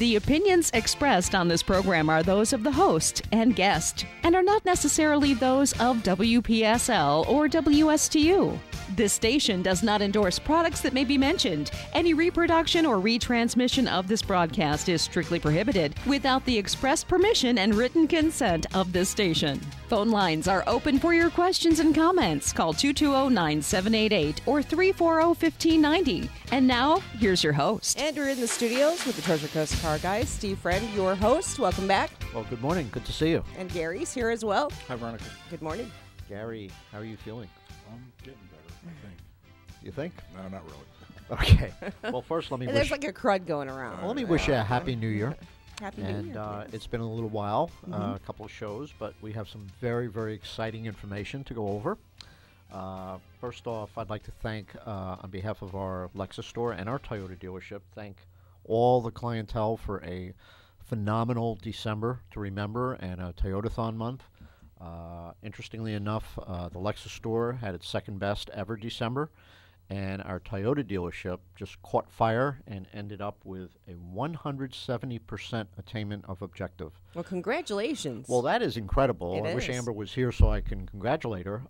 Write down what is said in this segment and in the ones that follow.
The opinions expressed on this program are those of the host and guest and are not necessarily those of WPSL or WSTU. This station does not endorse products that may be mentioned. Any reproduction or retransmission of this broadcast is strictly prohibited without the express permission and written consent of this station. Phone lines are open for your questions and comments. Call 220-9788 or 340-1590. And now, here's your host. And we're in the studios with the Treasure Coast Car Guy, Steve Friend, your host. Welcome back. Well, good morning. Good to see you. And Gary's here as well. Hi, Veronica. Good morning. Gary, how are you feeling? I'm getting better, I think. You think? No, not really. Okay. Well, first, let me And wish... there's like a crud going around. Well, let me wish you a Happy New Year. Happy New Year. And it's been a little while, a couple of shows, but we have some very, very exciting information to go over. First off, I'd like to thank, on behalf of our Lexus store and our Toyota dealership, thank all the clientele for a phenomenal December to remember and a Toyotathon month. Interestingly enough, the Lexus store had its second best ever December, and our Toyota dealership just caught fire and ended up with a 170% attainment of objective. Well, congratulations. Well, that is incredible. I wish is. Amber was here so I can congratulate her.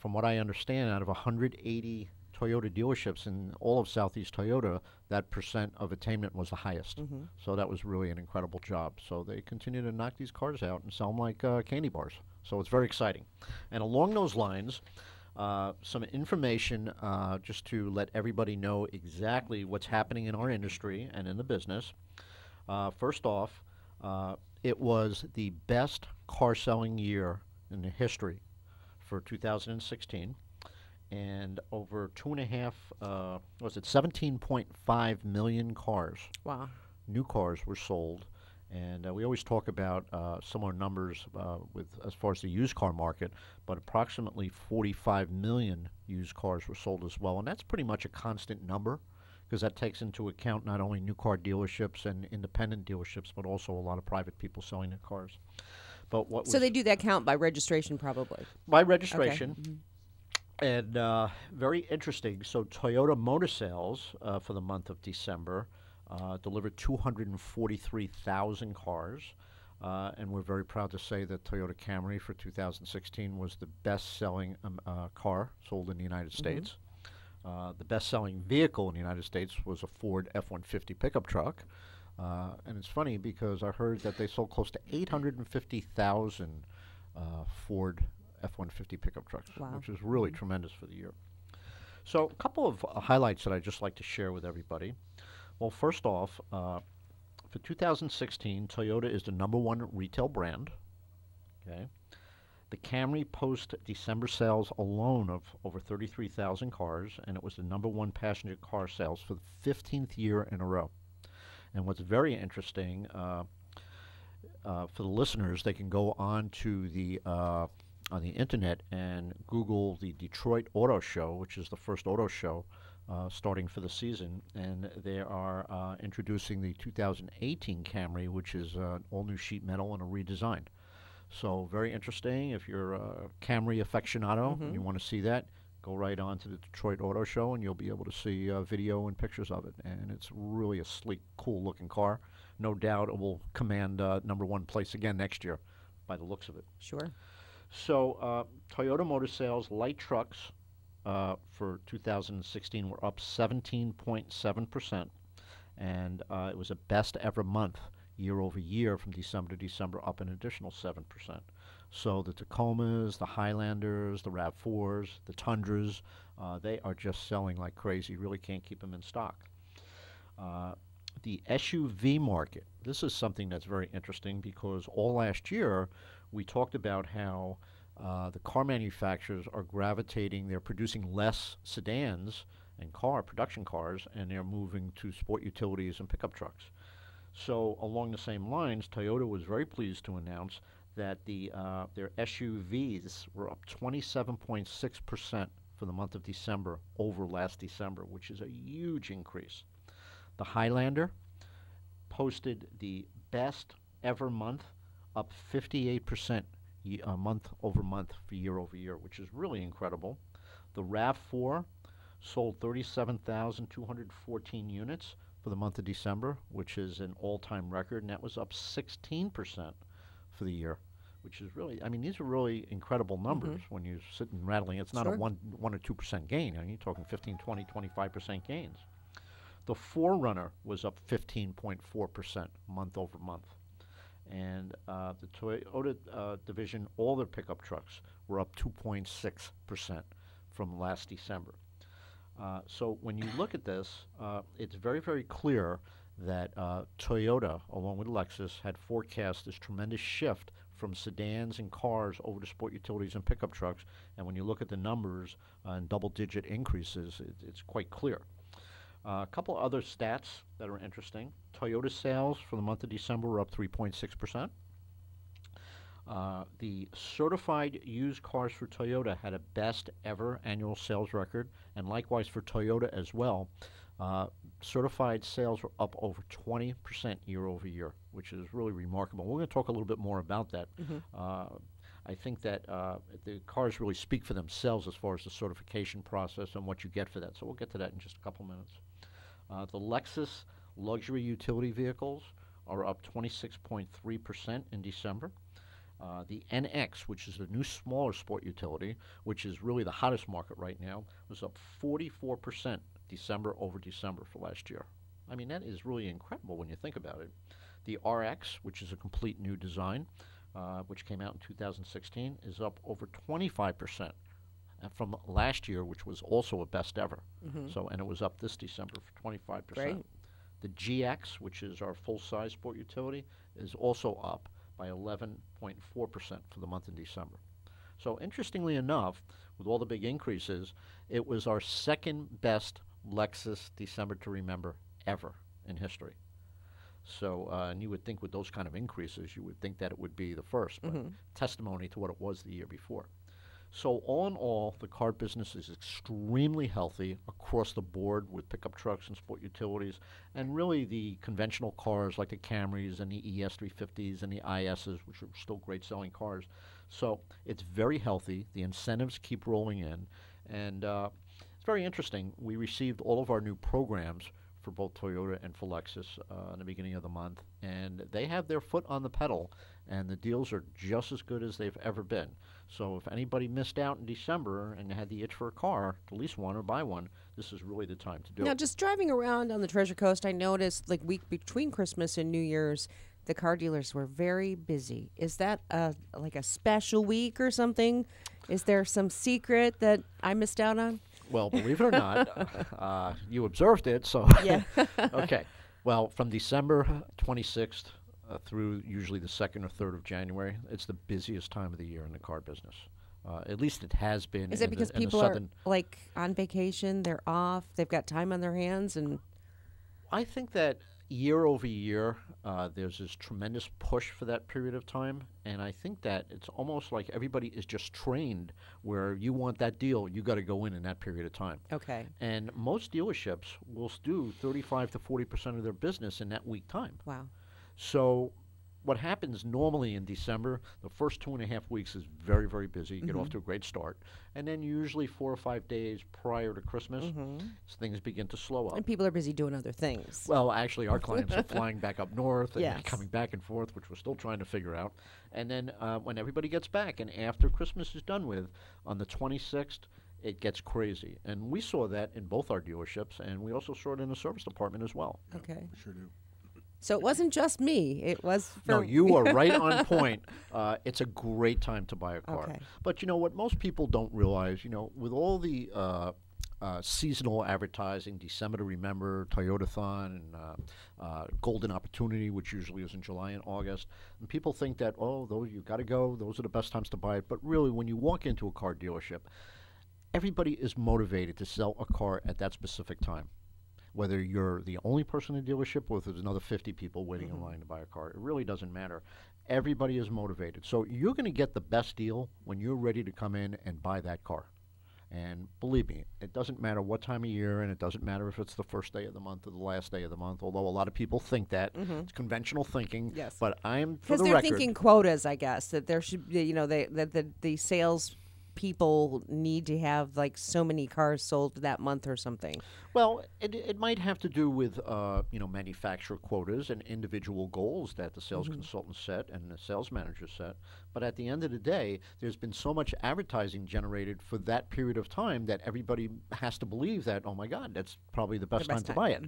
From what I understand, out of 180 Toyota dealerships in all of Southeast Toyota, that percent of attainment was the highest. So that was really an incredible job. So they continue to knock these cars out and sell them like candy bars. So it's very exciting. And along those lines, some information just to let everybody know exactly what's happening in our industry and in the business. First off, it was the best car selling year in the history for 2016. And over 17.5 million cars. Wow. New cars were sold. And we always talk about similar numbers with as far as the used car market, but approximately 45 million used cars were sold as well. And that's pretty much a constant number because that takes into account not only new car dealerships and independent dealerships, but also a lot of private people selling their cars. But so they do that count by registration probably? By registration. Okay. And very interesting. So Toyota motor sales for the month of December delivered 243,000 cars. And we're very proud to say that Toyota Camry for 2016 was the best-selling car sold in the United States. The best-selling vehicle in the United States was a Ford F-150 pickup truck. And it's funny because I heard that they sold close to 850,000 Ford F-150 pickup trucks, which is really tremendous for the year. So a couple of highlights that I'd just like to share with everybody. Well, first off, for 2016, Toyota is the #1 retail brand. Okay, the Camry post-December sales alone of over 33,000 cars, and it was the #1 passenger car sales for the 15th year in a row. And what's very interesting for the listeners, they can go on to on the internet and Google the Detroit Auto Show, which is the first auto show starting for the season, and they are introducing the 2018 Camry, which is all new sheet metal and a redesign. So very interesting. If you're a Camry aficionado and you want to see that, go right on to the Detroit Auto Show and you'll be able to see video and pictures of it. And it's really a sleek, cool looking car. No doubt it will command #1 place again next year by the looks of it. Sure. So Toyota Motor sales, light trucks for 2016 were up 17.7%, and it was a best ever month year over year from December to December, up an additional 7%. So the Tacomas, the Highlanders, the RAV4s, the Tundras, they are just selling like crazy. Really can't keep them in stock. The SUV market, this is something that's very interesting because all last year we talked about how the car manufacturers are gravitating, they're producing less sedans and production cars, and they're moving to sport utilities and pickup trucks. So along the same lines, Toyota was very pleased to announce that their SUVs were up 27.6% for the month of December over last December, which is a huge increase. The Highlander posted the best ever month, up 58% month over month for year over year, which is really incredible. The RAV4 sold 37,214 units. for the month of December, which is an all-time record, and that was up 16% for the year, which is really, I mean, these are really incredible numbers when you sit and rattling. It's not a 1 or 2% gain. I mean, you're talking 15, 20, 25% gains. The Forerunner was up 15.4% month over month. And the Toyota division, all their pickup trucks were up 2.6% from last December. So when you look at this, it's very, very clear that Toyota, along with Lexus, had forecast this tremendous shift from sedans and cars over to sport utilities and pickup trucks. And when you look at the numbers and double-digit increases, it's quite clear. A couple other stats that are interesting. Toyota sales for the month of December were up 3.6%. The certified used cars for Toyota had a best ever annual sales record, and likewise for Toyota as well. Certified sales were up over 20% year over year, which is really remarkable. We're going to talk a little bit more about that. I think that the cars really speak for themselves as far as the certification process and what you get for that. So we'll get to that in just a couple minutes. The Lexus luxury utility vehicles are up 26.3% in December. The NX, which is the new smaller sport utility, which is really the hottest market right now, was up 44% December over December for last year. I mean, that is really incredible when you think about it. The RX, which is a complete new design, which came out in 2016, is up over 25% from last year, which was also a best ever. So, and it was up this December for 25%. Great. The GX, which is our full-size sport utility, is also up by 11.4% for the month in December. So interestingly enough, with all the big increases, it was our second best Lexus December to remember ever in history. So, and you would think with those kind of increases, you would think that it would be the first, but testimony to what it was the year before. So all in all, the car business is extremely healthy across the board with pickup trucks and sport utilities, and really the conventional cars like the Camrys and the ES350s and the ISs, which are still great selling cars. So it's very healthy. The incentives keep rolling in, and it's very interesting. We received all of our new programs for both Toyota and for Lexus in the beginning of the month, and they have their foot on the pedal, and the deals are just as good as they've ever been. So if anybody missed out in December and had the itch for a car, to lease one or buy one, this is really the time to do it. Now, just driving around on the Treasure Coast, I noticed like week between Christmas and New Year's, the car dealers were very busy. Is that like a special week or something? Is there some secret that I missed out on? Well, believe it or not, you observed it, so Yeah. okay. Well, from December 26th through usually the 2nd or 3rd of January, it's the busiest time of the year in the car business. At least it has been. Is it because in the people are southern, like on vacation, they're off, they've got time on their hands, and I think that year over year, there's this tremendous push for that period of time, and I think that it's almost like everybody is just trained where you want that deal, you got to go in that period of time. okay. And most dealerships will do 35 to 40% of their business in that week time. Wow. So what happens normally in December, the first 2.5 weeks is very, very busy. You get off to a great start. And then usually 4 or 5 days prior to Christmas, things begin to slow up. And people are busy doing other things. Well, actually, our clients are flying back up north and Yes. coming back and forth, which we're still trying to figure out. And then when everybody gets back and after Christmas is done with, on the 26th, it gets crazy. And we saw that in both our dealerships, and we also saw it in the service department as well. Okay. We sure do. So it wasn't just me. It was for No, you are right on point. It's a great time to buy a car. Okay. But you know what most people don't realize, you know, with all the seasonal advertising, December to Remember, Toyotathon, and Golden Opportunity, which usually is in July and August, and people think that, oh, those you got to go, those are the best times to buy it. But really, when you walk into a car dealership, everybody is motivated to sell a car at that specific time. Whether you're the only person in the dealership or if there's another 50 people waiting in line to buy a car, it really doesn't matter. Everybody is motivated. So you're going to get the best deal when you're ready to come in and buy that car. And believe me, it doesn't matter what time of year, and it doesn't matter if it's the first day of the month or the last day of the month, although a lot of people think that. It's conventional thinking. Yes. But I'm, for because the they're record, thinking quotas, I guess, that there should be, you know, that the sales people need to have like so many cars sold that month or something? Well, it might have to do with manufacturer quotas and individual goals that the sales consultants set and the sales managers set. But at the end of the day, there's been so much advertising generated for that period of time that everybody has to believe that, oh my God, that's probably the best time to buy it.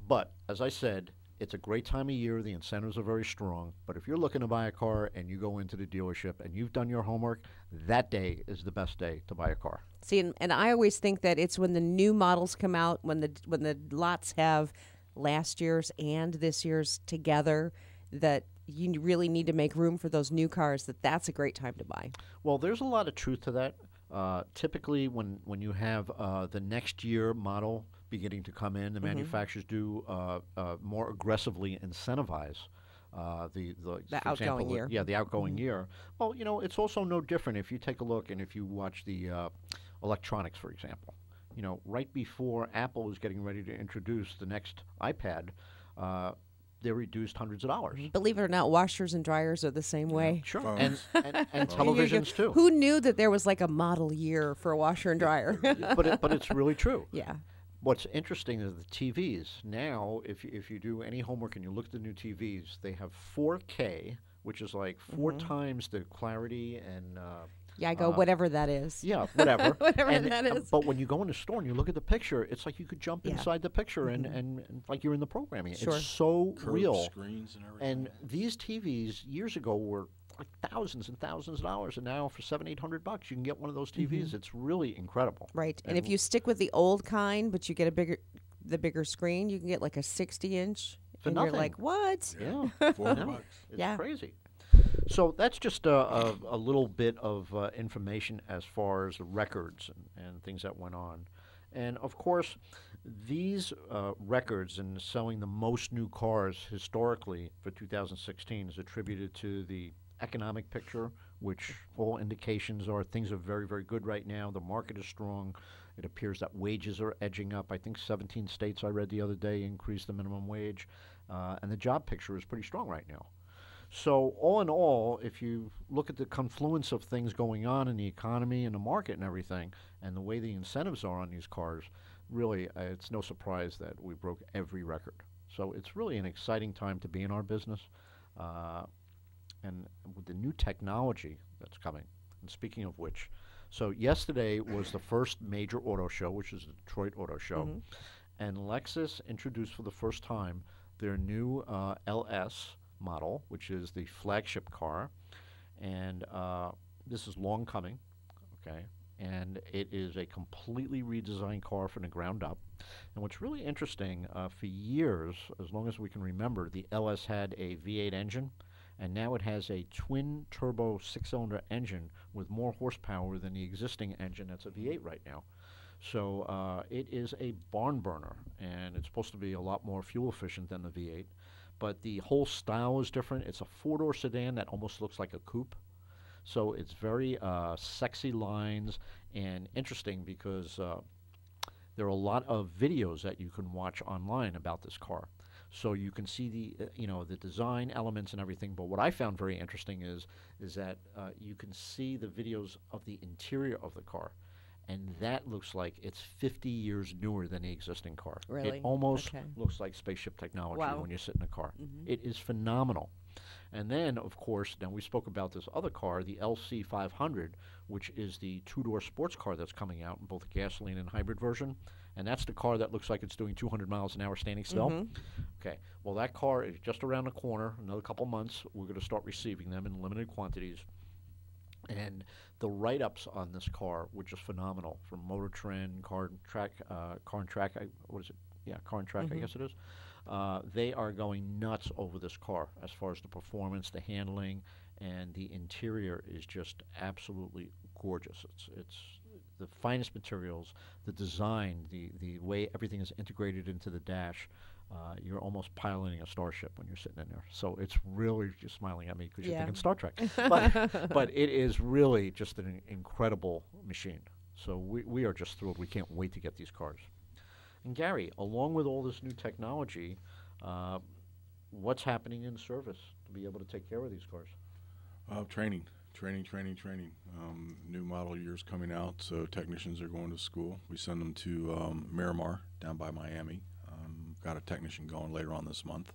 But as I said, it's a great time of year. The incentives are very strong. But if you're looking to buy a car and you go into the dealership and you've done your homework, that day is the best day to buy a car. See, and I always think that it's when the new models come out, when the lots have last year's and this year's together, that you really need to make room for those new cars, that's a great time to buy. Well, there's a lot of truth to that. Typically, when you have the next year model beginning to come in, the manufacturers do more aggressively incentivize the outgoing year. Yeah, the outgoing year. Well, it's also no different if you take a look and if you watch the electronics, for example. Right before Apple was getting ready to introduce the next iPad, they reduced hundreds of dollars. Believe it or not, washers and dryers are the same way. Sure, and televisions too. Who knew that there was like a model year for a washer and dryer? but it's really true. Yeah. What's interesting is the TVs. Now, if you do any homework and you look at the new TVs, they have 4K, which is like 4 times the clarity and. Yeah, I go whatever that is. Yeah, whatever. Whatever that is. But when you go in the store and you look at the picture, it's like you could jump inside the picture and like you're in the programming. Sure. It's so Curved real. screens and everything. And these TVs years ago were like thousands and thousands of dollars, and now for $700-800 you can get one of those TVs. It's really incredible. Right, and if you stick with the old kind, but you get the bigger screen, you can get like a 60-inch. For and nothing. You're like, what? Yeah, $400. it's crazy. So that's just a little bit of information as far as the records and things that went on. And, of course, these records and selling the most new cars historically for 2016 is attributed to the economic picture, which all indications are things are very, very good right now. The market is strong. It appears that wages are edging up. I think 17 states I read the other day increased the minimum wage. And the job picture is pretty strong right now. So all in all, if you look at the confluence of things going on in the economy and the market and everything, and the way the incentives are on these cars, really, it's no surprise that we broke every record. So it's really an exciting time to be in our business. And with the new technology that's coming, and speaking of which, so yesterday was the first major auto show, which is the Detroit Auto Show, and Lexus introduced for the first time their new LS model, which is the flagship car, and this is long coming, okay, and it is a completely redesigned car from the ground up. And what's really interesting, for years, as long as we can remember, the LS had a V8 engine, and now it has a twin turbo 6-cylinder engine with more horsepower than the existing engine that's a V8 right now. So it is a barn burner, and it's supposed to be a lot more fuel efficient than the V8. But the whole style is different. It's a 4-door sedan that almost looks like a coupe. So it's very sexy lines and interesting because there are a lot of videos that you can watch online about this car. So you can see the design elements and everything. But what I found very interesting is that you can see the videos of the interior of the car. And that looks like it's 50 years newer than the existing car. Really? It almost looks like spaceship technology when you sit in a car. It is phenomenal. And then, of course, now we spoke about this other car, the LC500, which is the 2-door sports car that's coming out in both gasoline and hybrid version. And that's the car that looks like it's doing 200 miles an hour standing still. Okay. Well, that car is just around the corner. Another couple months, we're going to start receiving them in limited quantities. And the write-ups on this car were just phenomenal from Motor Trend, Car and Track, what is it? Yeah, Car and Track, I guess it is. They are going nuts over this car as far as the performance, the handling, and the interior is just absolutely gorgeous. It's the finest materials, the design, the way everything is integrated into the dash. You're almost piloting a starship when you're sitting in there. So it's really just smiling at me because you're thinking Star Trek. But it is really just an incredible machine. So we are just thrilled. We can't wait to get these cars. And Gary, along with all this new technology, what's happening in service to be able to take care of these cars? Training. Training. New model year's coming out, so technicians are going to school. We send them to Miramar down by Miami. Got a technician going later on this month.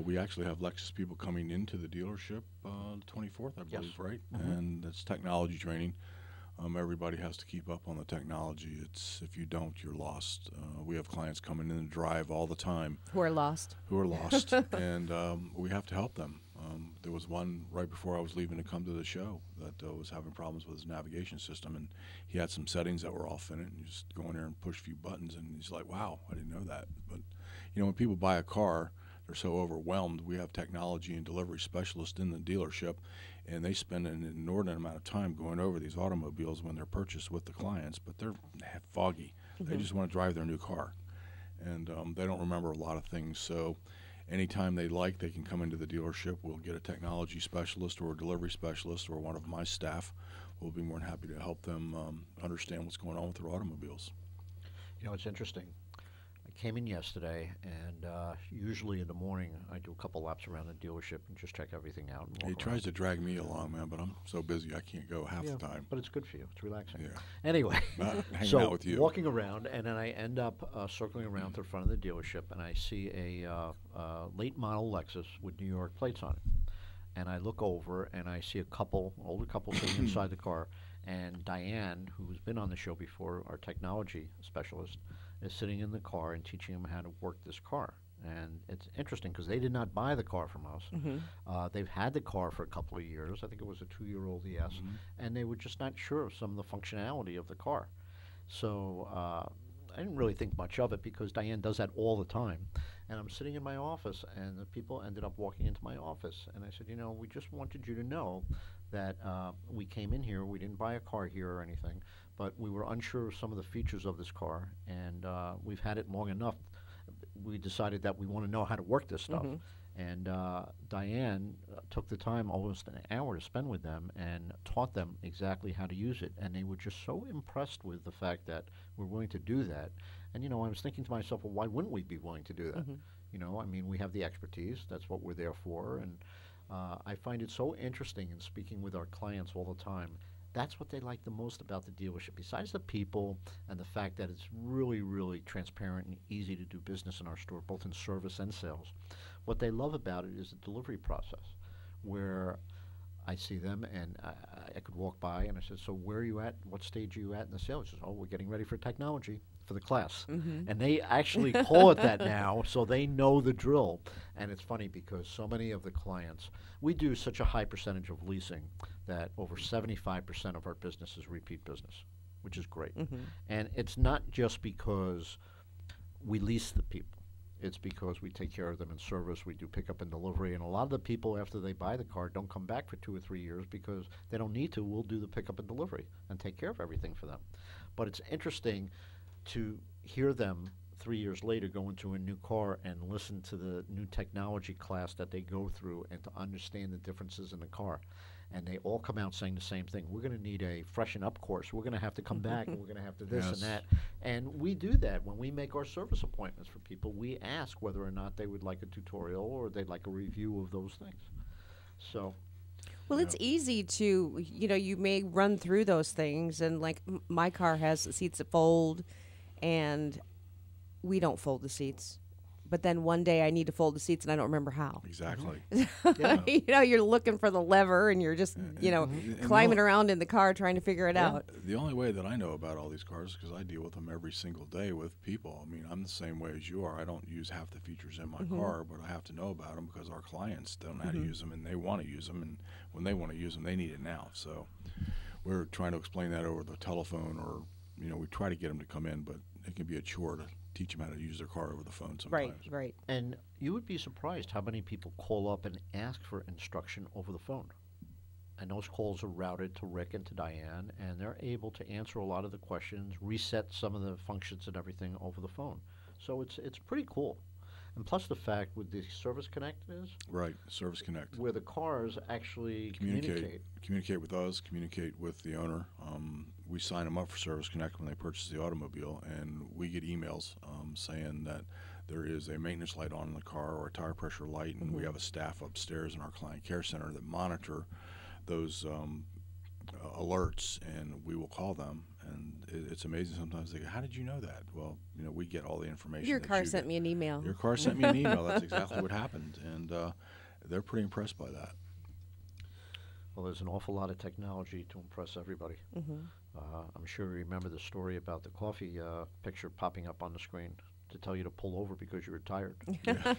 We actually have Lexus people coming into the dealership the 24th, I believe, right? And that's technology training. Everybody has to keep up on the technology. If you don't, you're lost. We have clients coming in and drive all the time. Who are lost. And we have to help them. There was one right before I was leaving to come to the show that was having problems with his navigation system, and he had some settings that were off in it, and you just go in there and push a few buttons, and he's like, wow, I didn't know that. But, when people buy a car, they're so overwhelmed. We have technology and delivery specialists in the dealership, and they spend an inordinate amount of time going over these automobiles when they're purchased with the clients, but they're foggy. They just want to drive their new car, and they don't remember a lot of things. So anytime they can come into the dealership. We'll get a technology specialist or a delivery specialist or one of my staff. We'll be more than happy to help them understand what's going on with their automobiles. It's interesting. I came in yesterday, and usually in the morning I do a couple laps around the dealership and just check everything out. And he tries to drag me along, man, but I'm so busy I can't go half the time. But it's good for you. It's relaxing. Yeah. Anyway, hanging out with you. Walking around, and then I end up circling around to the front of the dealership, and I see a late model Lexus with New York plates on it. And I look over, and I see older couple sitting inside the car, and Diane, who's been on the show before, our technology specialist, is sitting in the car and teaching them how to work this car. And it's interesting because they did not buy the car from us. They've had the car for a couple of years. I think it was a 2-year-old ES, and they were just not sure of some of the functionality of the car. So I didn't really think much of it because Diane does that all the time. And I'm sitting in my office, and the people ended up walking into my office. And I said, we just wanted you to know that we came in here. We didn't buy a car here or anything, but we were unsure of some of the features of this car, and we've had it long enough. We decided that we want to know how to work this stuff. And Diane took the time, almost an hour, to spend with them and taught them exactly how to use it. And they were just so impressed with the fact that we're willing to do that. And, I was thinking to myself, well, why wouldn't we be willing to do that? We have the expertise. That's what we're there for. And I find it so interesting in speaking with our clients all the time. That's what they like the most about the dealership, besides the people and the fact that it's really, really transparent and easy to do business in our store, both in service and sales. What they love about it is the delivery process, where I see them and I could walk by and I said, so where are you at? What stage are you at in the sale? He says, we're getting ready for technology for the class. And they actually call it that now, so they know the drill. And it's funny because so many of the clients, we do such a high percentage of leasing that over 75% of our business is repeat business, which is great. And it's not just because we lease the people. It's because we take care of them in service. We do pickup and delivery. And a lot of the people, after they buy the car, don't come back for 2 or 3 years because they don't need to. We'll do the pickup and delivery and take care of everything for them. But it's interesting to hear them 3 years later go into a new car and listen to the new technology class that they go through and to understand the differences in the car. And they all come out saying the same thing. We're going to need a freshen up course. We're going to have to come back, and we're going to have to this and that. And we do that when we make our service appointments for people. We ask whether or not they would like a tutorial or they'd like a review of those things. So, well, it's easy to, you may run through those things, and like my car has seats that fold, and we don't fold the seats. But then one day I need to fold the seats and I don't remember how. Exactly. You're looking for the lever and you're just, climbing around in the car trying to figure it out. The only way that I know about all these cars is because I deal with them every single day with people. I'm the same way as you are. I don't use half the features in my car, but I have to know about them because our clients don't know how to use them and they want to use them. And when they want to use them, they need it now. So we're trying to explain that over the telephone or, we try to get them to come in, but it can be a chore to teach them how to use their car over the phone sometimes. Right. And you would be surprised how many people call up and ask for instruction over the phone. And those calls are routed to Rick and to Diane, and they're able to answer a lot of the questions, reset some of the functions and everything over the phone. So it's pretty cool. And plus the fact with the Service Connect is... Right, Service Connect. Where the cars actually communicate. Communicate with us, communicate with the owner. We sign them up for Service Connect when they purchase the automobile, and we get emails saying that there is a maintenance light on in the car or a tire pressure light, and we have a staff upstairs in our client care center that monitor those alerts, and we will call them. And it's amazing sometimes. They go, "How did you know that?" Well, we get all the information. Your car sent me an email. Your car sent me an email. That's exactly what happened, and they're pretty impressed by that. Well, there's an awful lot of technology to impress everybody. I'm sure you remember the story about the Coffey picture popping up on the screen to tell you to pull over because you were tired. Yeah.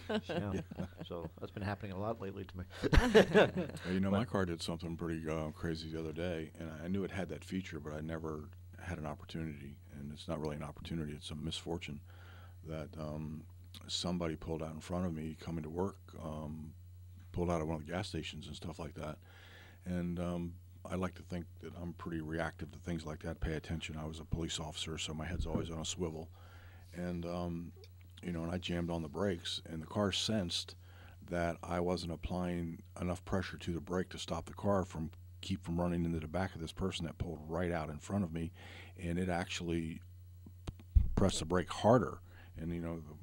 So that's been happening a lot lately to me. Well, my car did something pretty crazy the other day, and I knew it had that feature, but I never had an opportunity. And it's not really an opportunity; it's a misfortune that somebody pulled out in front of me coming to work, pulled out of one of the gas stations and stuff like that. And I like to think that I'm pretty reactive to things like that, pay attention. I was a police officer, so my head's always on a swivel. And, and I jammed on the brakes, and the car sensed that I wasn't applying enough pressure to the brake to stop the car from running into the back of this person that pulled right out in front of me. And it actually pressed the brake harder. And,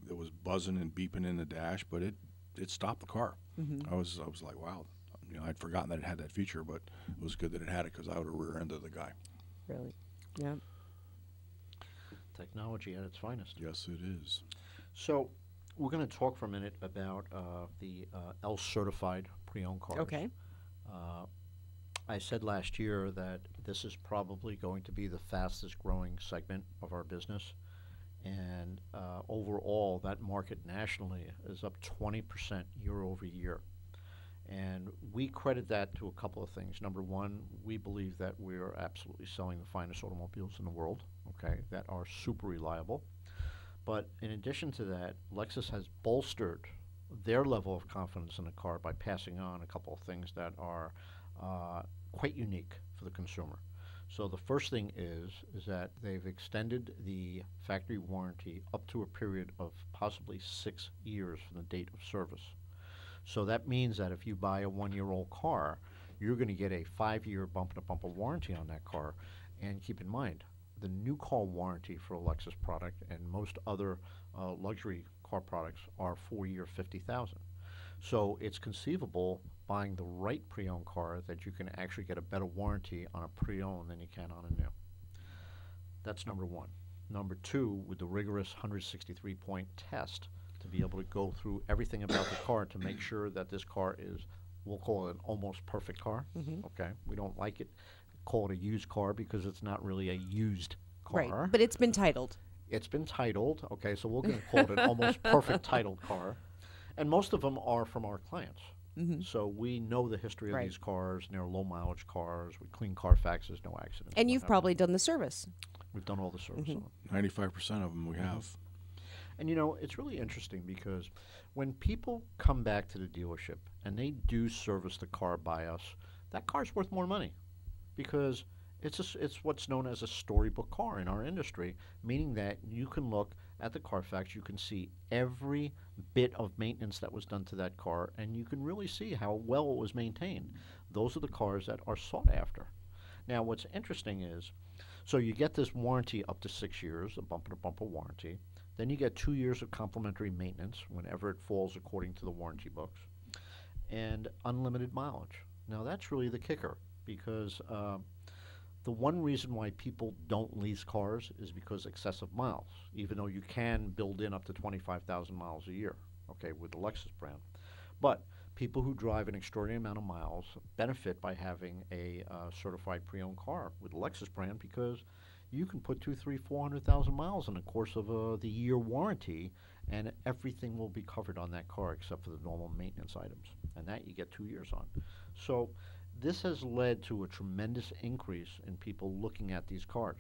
it was buzzing and beeping in the dash, but it stopped the car. I was like, wow. I'd forgotten that it had that feature, but it was good that it had it because I would have rear-ended the guy. Really? Yeah. Technology at its finest. Yes, it is. So we're going to talk for a minute about the L-certified pre-owned cars. Okay. I said last year that this is probably going to be the fastest growing segment of our business. And overall, that market nationally is up 20% year over year. And we credit that to a couple of things. Number one, we believe that we're absolutely selling the finest automobiles in the world, okay, that are super reliable. But in addition to that, Lexus has bolstered their level of confidence in the car by passing on a couple of things that are quite unique for the consumer. So the first thing is that they've extended the factory warranty up to a period of possibly 6 years from the date of service. So that means that if you buy a 1-year-old car, you're going to get a 5-year bumper-to-bumper warranty on that car. And keep in mind, the new car warranty for a Lexus product and most other luxury car products are 4-year, 50,000. So it's conceivable buying the right pre-owned car that you can actually get a better warranty on a pre-owned than you can on a new. That's number one. Number two, with the rigorous 163-point test, to be able to go through everything about the car to make sure that this car is, we'll call it an almost perfect car. Okay, we don't like it, call it a used car because it's not really a used car. Right, but it's been titled. It's been titled, okay, so we're going to call it an almost perfect titled car. And most of them are from our clients. So we know the history of these cars, and they're low mileage cars with clean Carfaxes, no accidents. And you've probably done the service. We've done all the service on it. 95% of them we have. And it's really interesting because when people come back to the dealership and they do service the car by us, that car's worth more money because it's what's known as a storybook car in our industry, meaning that you can look at the Carfax, you can see every bit of maintenance that was done to that car, and you can really see how well it was maintained. Those are the cars that are sought after. Now, what's interesting is, so you get this warranty up to 6 years, a bumper-to-bumper warranty. Then you get 2 years of complimentary maintenance whenever it falls according to the warranty books, and unlimited mileage. Now, that's really the kicker because the one reason why people don't lease cars is because excessive miles, even though you can build in up to 25,000 miles a year, okay, with the Lexus brand. But people who drive an extraordinary amount of miles benefit by having a certified pre-owned car with the Lexus brand because you can put 200,000, 300,000, 400,000 miles in the course of the year warranty, and everything will be covered on that car except for the normal maintenance items, and that you get 2 years on. So this has led to a tremendous increase in people looking at these cars.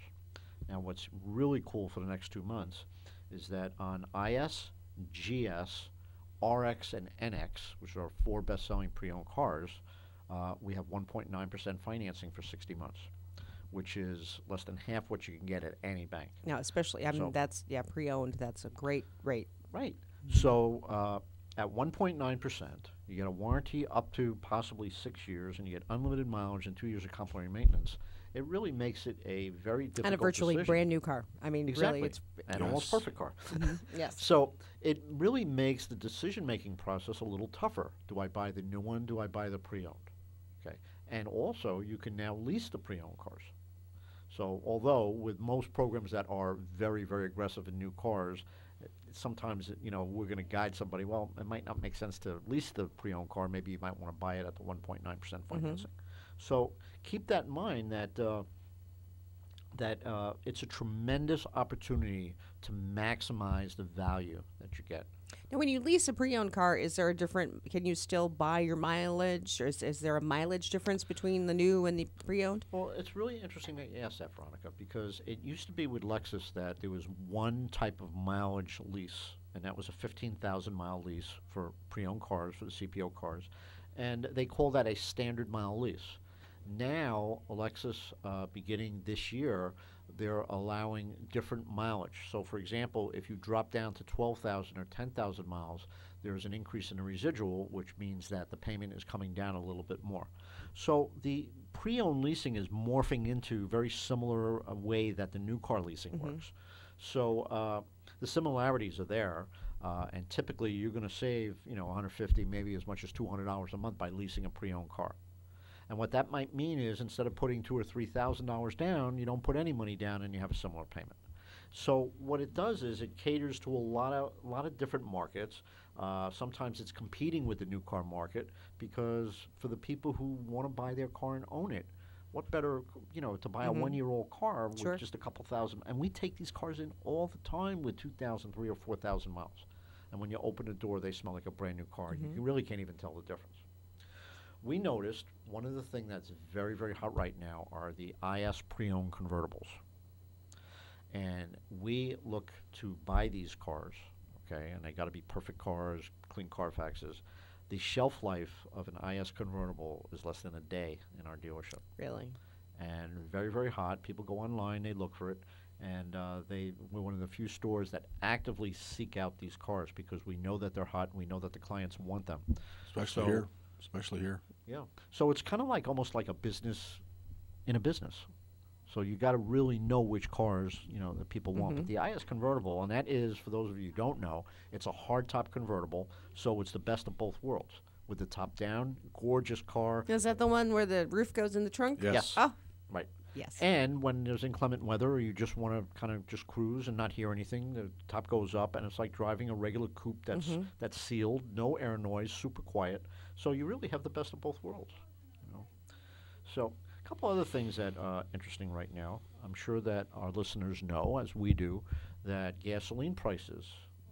Now, what's really cool for the next 2 months is that on IS, GS, RX, and NX, which are 4 best-selling pre-owned cars, we have 1.9% financing for 60 months. Which is less than half what you can get at any bank. Now, especially, I mean, that's, pre-owned, that's a great rate. Right. So at 1.9%, you get a warranty up to possibly 6 years, and you get unlimited mileage and 2 years of complimentary maintenance. It really makes it a very difficult and a virtually decision. brand new car. I mean, exactly. Really, it's an almost perfect car. Yes. So it really makes the decision-making process a little tougher. Do I buy the new one? Do I buy the pre-owned? Okay. And also, you can now lease the pre-owned cars. So although with most programs that are very, very aggressive in new cars, sometimes, we're going to guide somebody, well, it might not make sense to lease the pre-owned car. Maybe you might want to buy it at the 1.9% financing. So keep that in mind that it's a tremendous opportunity to maximize the value that you get. Now, when you lease a pre-owned car, is there can you still buy your mileage, or is there a mileage difference between the new and the pre-owned? Well, it's really interesting that you asked that, Veronica, because it used to be with Lexus that there was one type of mileage lease, and that was a 15,000-mile lease for pre-owned cars, for the CPO cars, and they call that a standard mile lease. Now, Lexus, beginning this year, they're allowing different mileage. So, for example, if you drop down to 12,000 or 10,000 miles, there's an increase in the residual, which means that the payment is coming down a little bit more. So the pre-owned leasing is morphing into very similar way that the new car leasing works. So the similarities are there, and typically you're going to save, $150, maybe as much as $200 a month by leasing a pre-owned car. And what that might mean is instead of putting $2,000 or $3,000 down, you don't put any money down and you have a similar payment. So what it does is it caters to a lot of different markets. Sometimes it's competing with the new car market because for the people who want to buy their car and own it, what better, to buy a one-year-old car with just a couple thousand. And we take these cars in all the time with 2,000, 3,000 or 4,000 miles. And when you open the door, they smell like a brand new car. You really can't even tell the difference. We noticed one of the things that's very, very hot right now are the IS pre-owned convertibles. And we look to buy these cars, okay, and they got to be perfect cars, clean Carfaxes. The shelf life of an IS convertible is less than a day in our dealership. Really? And very, very hot. People go online, they look for it, and we're one of the few stores that actively seek out these cars because we know that they're hot and we know that the clients want them. Especially here. Yeah. So it's kind of like almost like a business in a business. So you got to really know which cars, that people want. But the IS convertible, and that is, for those of you who don't know, it's a hardtop convertible, so it's the best of both worlds. With the top down, gorgeous car. Is that the one where the roof goes in the trunk? Yes. Oh. Right. Yes. And when there's inclement weather or you just want to kind of just cruise and not hear anything, the top goes up, and it's like driving a regular coupe that's sealed, no air noise, super quiet. So you really have the best of both worlds. So a couple other things that are interesting right now. I'm sure that our listeners know, as we do, that gasoline prices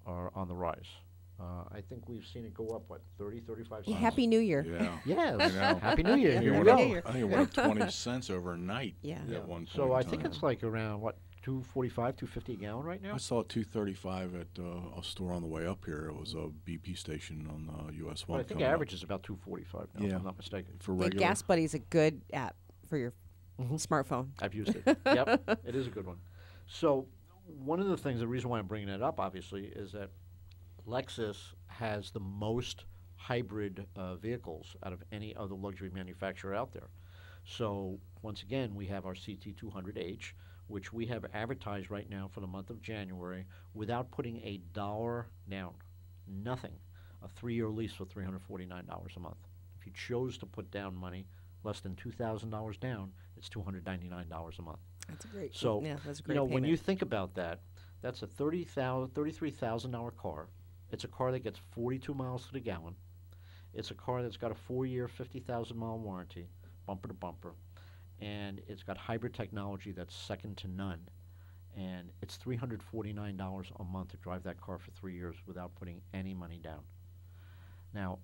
are on the rise. I think we've seen it go up, 30, 35 cents? Happy New Year. Yeah. Happy New Year. Happy Here we New go. Year. I think it went up 20 cents overnight at one point. So I think it's like around, $2.45, $2.50 a gallon right now? I saw $2.35 at a store on the way up here. It was a BP station on US 1. Well, I think average is about $2.45 now, if I'm not mistaken. For regular. Gas Buddy's a good app for your smartphone. I've used it. Yep, it is a good one. So one of the reason why I'm bringing that up, obviously, is that Lexus has the most hybrid vehicles out of any other luxury manufacturer out there. So once again, we have our CT200H, which we have advertised right now for the month of January without putting a dollar down. Nothing. A 3-year lease for $349 a month. If you chose to put down money, less than $2,000 down, it's $299 a month. That's a great. So, that's a great when you think about that, that's a $33,000 car. It's a car that gets 42 miles to the gallon. It's a car that's got a 4-year, 50,000-mile warranty, bumper to bumper. And it's got hybrid technology that's second to none. And it's $349 a month to drive that car for 3 years without putting any money down. Now,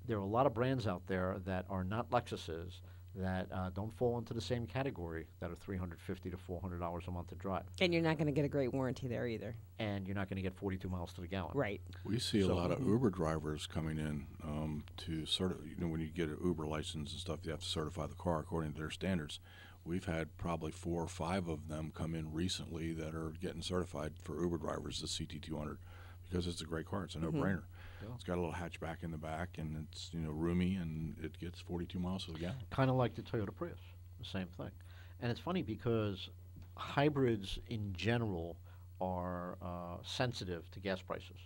there are a lot of brands out there that are not Lexuses that don't fall into the same category that are $350 to $400 a month to drive. And you're not going to get a great warranty there either. And you're not going to get 42 miles to the gallon. Right. We see a lot of Uber drivers coming in to when you get an Uber license and stuff, you have to certify the car according to their standards. We've had probably 4 or 5 of them come in recently that are getting certified for Uber drivers, the CT200, because it's a great car. It's a no-brainer. Yeah. It's got a little hatchback in the back, and it's roomy, and it gets 42 miles to the gallon. Kind of like the Toyota Prius, the same thing. And it's funny because hybrids in general are sensitive to gas prices.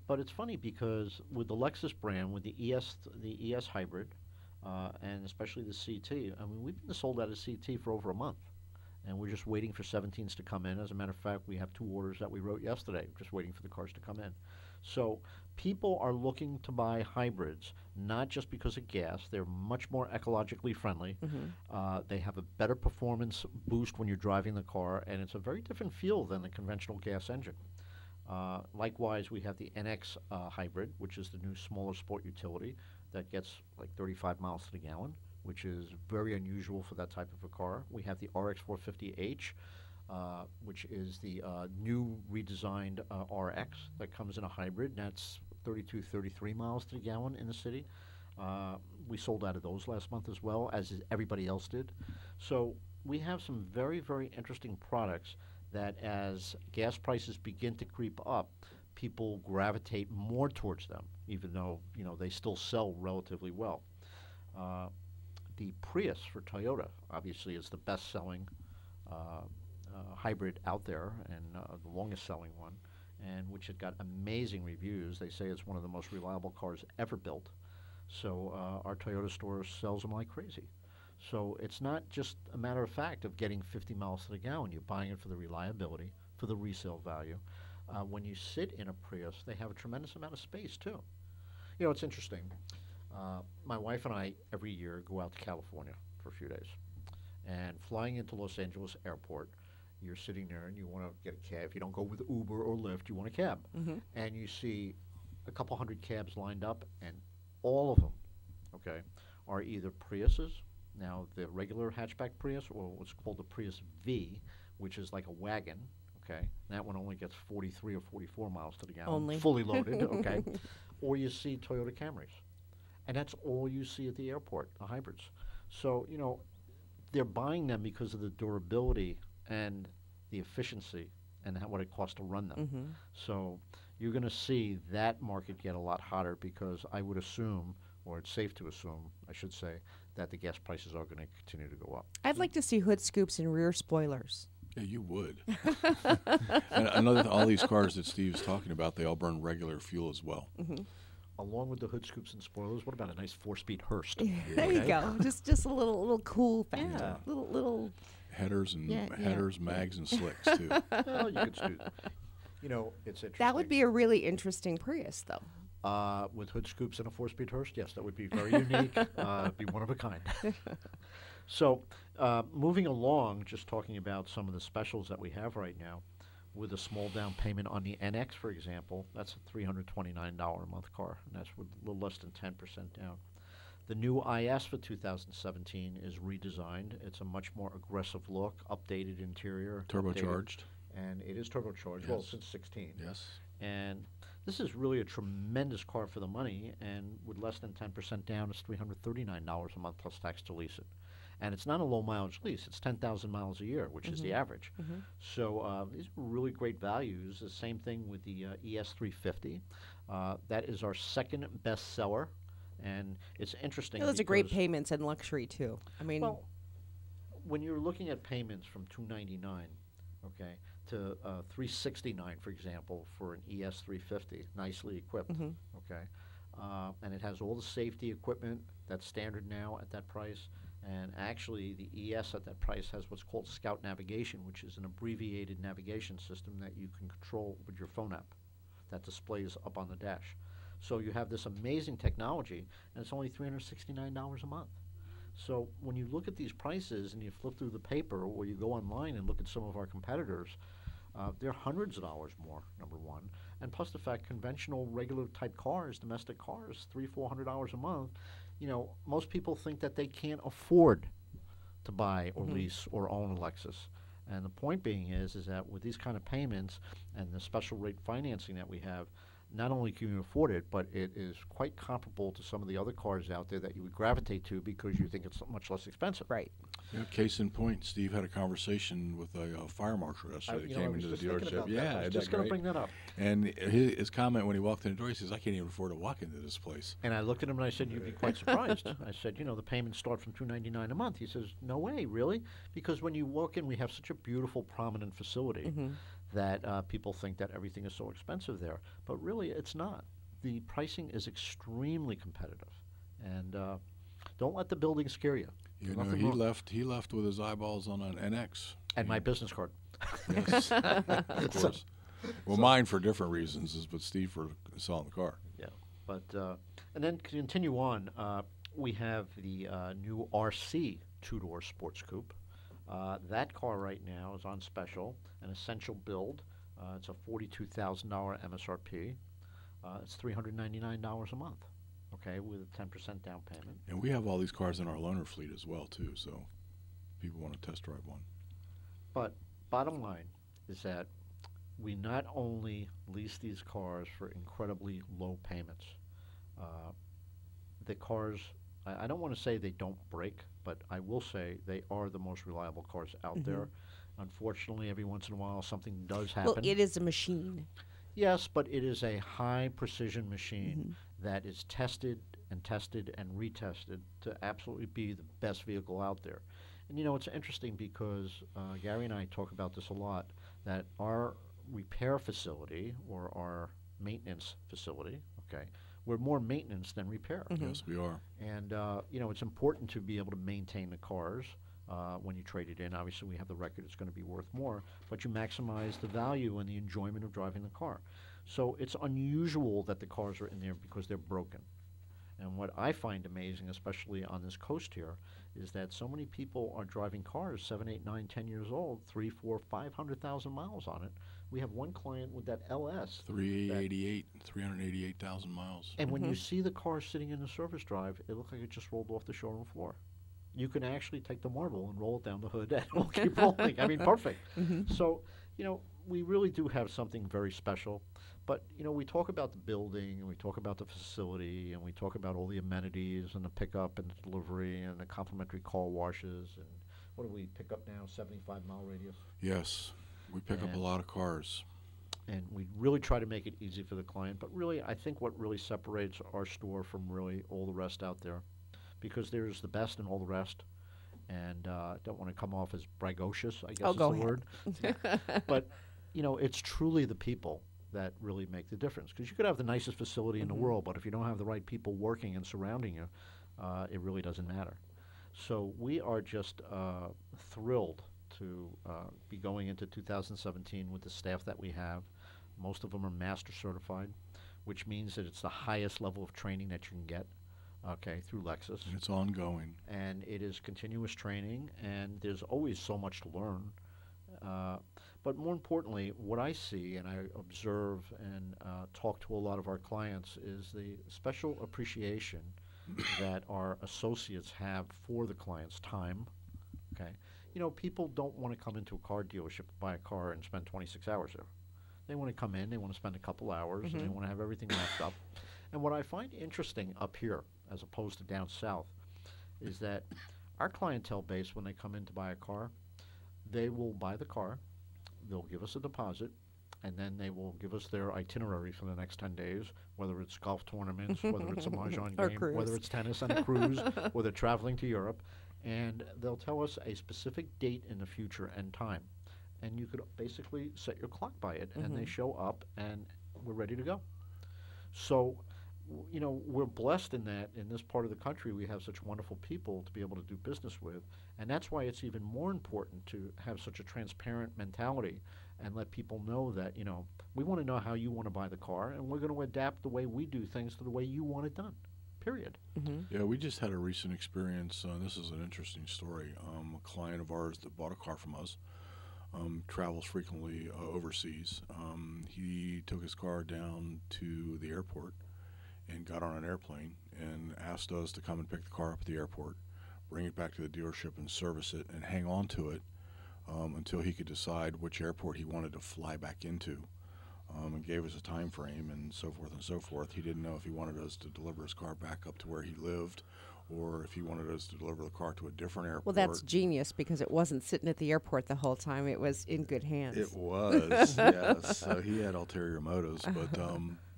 But it's funny because with the Lexus brand, with the ES hybrid, and especially the CT. I mean, we've been sold out of CT for over a month, and we're just waiting for 17s to come in. As a matter of fact, we have 2 orders that we wrote yesterday, just waiting for the cars to come in. So people are looking to buy hybrids, not just because of gas. They're much more ecologically friendly. They have a better performance boost when you're driving the car, and it's a very different feel than the conventional gas engine. Likewise, we have the NX hybrid, which is the new smaller sport utility that gets like 35 miles to the gallon, which is very unusual for that type of a car. We have the RX 450H, which is the new redesigned RX that comes in a hybrid. That's 32, 33 miles to the gallon in the city. We sold out of those last month as well, as everybody else did. So we have some very, very interesting products that as gas prices begin to creep up, people gravitate more towards them, even though, you know, they still sell relatively well. The Prius for Toyota obviously is the best-selling hybrid out there, and the longest-selling one, and which has got amazing reviews. They say it's one of the most reliable cars ever built. So our Toyota store sells them like crazy. So it's not just a matter of fact of getting 50 miles to the gallon. You're buying it for the reliability, for the resale value. When you sit in a Prius, they have a tremendous amount of space, too. You know, it's interesting. My wife and I, every year, go out to California for a few days. And flying into Los Angeles Airport, you're sitting there and you want to get a cab. If you don't go with Uber or Lyft, you want a cab. And you see a couple hundred cabs lined up, and all of them, okay, are either Priuses. Now, the regular hatchback Prius, or what's called the Prius V, which is like a wagon, okay? That one only gets 43 or 44 miles to the gallon. Only. Fully loaded, okay? Or you see Toyota Camrys. And that's all you see at the airport, the hybrids. So, you know, they're buying them because of the durability and the efficiency and what it costs to run them. So you're going to see that market get a lot hotter because I would assume, or it's safe to assume, I should say, that the gas prices are going to continue to go up. I'd like to see hood scoops and rear spoilers. Yeah, you would. And all these cars that Steve's talking about, they all burn regular fuel as well. Along with the hood scoops and spoilers, what about a nice 4-speed Hearst? There you go. Just a little cool factor. Little Headers and mags and slicks too. Well, you could do. You know, it's interesting. That would be a really interesting Prius, though. With hood scoops and a 4-speed Hearst, yes, that would be very unique. Be one of a kind. So, moving along, just talking about some of the specials that we have right now, with a small down payment on the NX, for example, that's a $329 a month car, and that's with a little less than 10% down. The new IS for 2017 is redesigned. It's a much more aggressive look, updated interior. Turbocharged. And it is turbocharged, Yes. well, since 16. Yes. And this is really a tremendous car for the money, and with less than 10% down, it's $339 a month plus tax to lease it. And it's not a low mileage lease. It's 10,000 miles a year, which is the average. So these are really great values. The same thing with the ES350. That is our second best seller. And it's interesting. Those are great payments and luxury, too. I mean, well, when you're looking at payments from $299, okay, to $369, for example, for an ES350, nicely equipped, okay, and it has all the safety equipment that's standard now at that price. And actually, the ES at that price has what's called Scout Navigation, which is an abbreviated navigation system that you can control with your phone app that displays up on the dash. So you have this amazing technology, and it's only $369 a month. So when you look at these prices and you flip through the paper, or you go online and look at some of our competitors, they're hundreds of dollars more, number one. And plus the fact conventional regular type cars, domestic cars, $300-400 a month, you know, most people think that they can't afford to buy or lease or own a Lexus. And the point being is that with these kind of payments and the special rate financing that we have, not only can you afford it, but it is quite comparable to some of the other cars out there that you would gravitate to because you think it's much less expensive. right. Yeah, case in point, Steve had a conversation with a fire marshal yesterday that came into the dealership. Yeah, I was just going to bring that up. And his comment when he walked in the door, he says, "I can't even afford to walk into this place." And I looked at him and I said, "You'd be quite surprised." I said, "You know, the payments start from $299 a month." He says, "No way, really?" Because when you walk in, we have such a beautiful, prominent facility that people think that everything is so expensive there. But really, it's not. The pricing is extremely competitive. And don't let the building scare you. You know, he left with his eyeballs on an NX. And my business card. Yes, of course. Well, mine for different reasons, but Steve for selling the car. Yeah, but and then to continue on, we have the new RC two-door sports coupe. That car right now is on special, an essential build. It's a $42,000 MSRP. It's $399 a month, okay, with a 10% down payment. And we have all these cars in our loaner fleet as well, too, so people want to test drive one. But bottom line is that we not only lease these cars for incredibly low payments. The cars, I don't want to say they don't break, but I will say they are the most reliable cars out there. Unfortunately, every once in a while something does happen. Well, it is a machine. Yes, but it is a high precision machine that is tested and retested to absolutely be the best vehicle out there. And you know, it's interesting because Gary and I talk about this a lot, that our repair facility or our maintenance facility, okay, we're more maintenance than repair. Yes, we are. And you know, it's important to be able to maintain the cars when you trade it in. Obviously, we have the record; it's going to be worth more, but you maximize the value and the enjoyment of driving the car. So it's unusual that the cars are in there because they're broken. And what I find amazing, especially on this coast here, is that so many people are driving cars 7, 8, 9, 10 years old, 3, 4, 500,000 miles on it. We have one client with that LS. 388,000 miles. And when you see the car sitting in the service drive, it looks like it just rolled off the showroom floor. You can actually take the marble and roll it down the hood and it'll keep rolling. I mean, perfect. So, you know, we really do have something very special. But, you know, we talk about the building and we talk about the facility and we talk about all the amenities and the pickup and the delivery and the complimentary car washes. And what do we pick up now, 75-mile radius? Yes, we pick up a lot of cars. And we really try to make it easy for the client. But really, I think what really separates our store from really all the rest out there, because there's the best and all the rest. And I don't want to come off as braggadocious, I guess is the word. But, you know, it's truly the people that really make the difference. Because you could have the nicest facility in the world, but if you don't have the right people working and surrounding you, it really doesn't matter. So we are just thrilled to be going into 2017 with the staff that we have. Most of them are master certified, which means that it's the highest level of training that you can get, okay, through Lexus. And it's ongoing. And it is continuous training, and there's always so much to learn. But more importantly, what I see and I observe and talk to a lot of our clients is the special appreciation that our associates have for the client's time. Okay, you know, people don't want to come into a car dealership to buy a car and spend 26 hours there. They want to come in, they want to spend a couple hours, and they want to have everything wrapped up. And what I find interesting up here, as opposed to down south, is that our clientele base, when they come in to buy a car, they will buy the car, they'll give us a deposit, and then they will give us their itinerary for the next 10 days, whether it's golf tournaments, whether it's a mahjong game, whether it's tennis and a cruise, or they're traveling to Europe. And they'll tell us a specific date in the future and time. And you could basically set your clock by it, and they show up, and we're ready to go. So, you know, we're blessed in that in this part of the country we have such wonderful people to be able to do business with. And that's why it's even more important to have such a transparent mentality and let people know that, you know, we want to know how you want to buy the car, and we're going to adapt the way we do things to the way you want it done, period. Yeah, we just had a recent experience. This is an interesting story. A client of ours that bought a car from us travels frequently overseas. He took his car down to the airport and got on an airplane and asked us to come and pick the car up at the airport, bring it back to the dealership and service it and hang on to it until he could decide which airport he wanted to fly back into, and gave us a time frame and so forth and so forth. He didn't know if he wanted us to deliver his car back up to where he lived or if he wanted us to deliver the car to a different airport. Well, that's genius because it wasn't sitting at the airport the whole time. It was in good hands. It was, yes. So he had ulterior motives,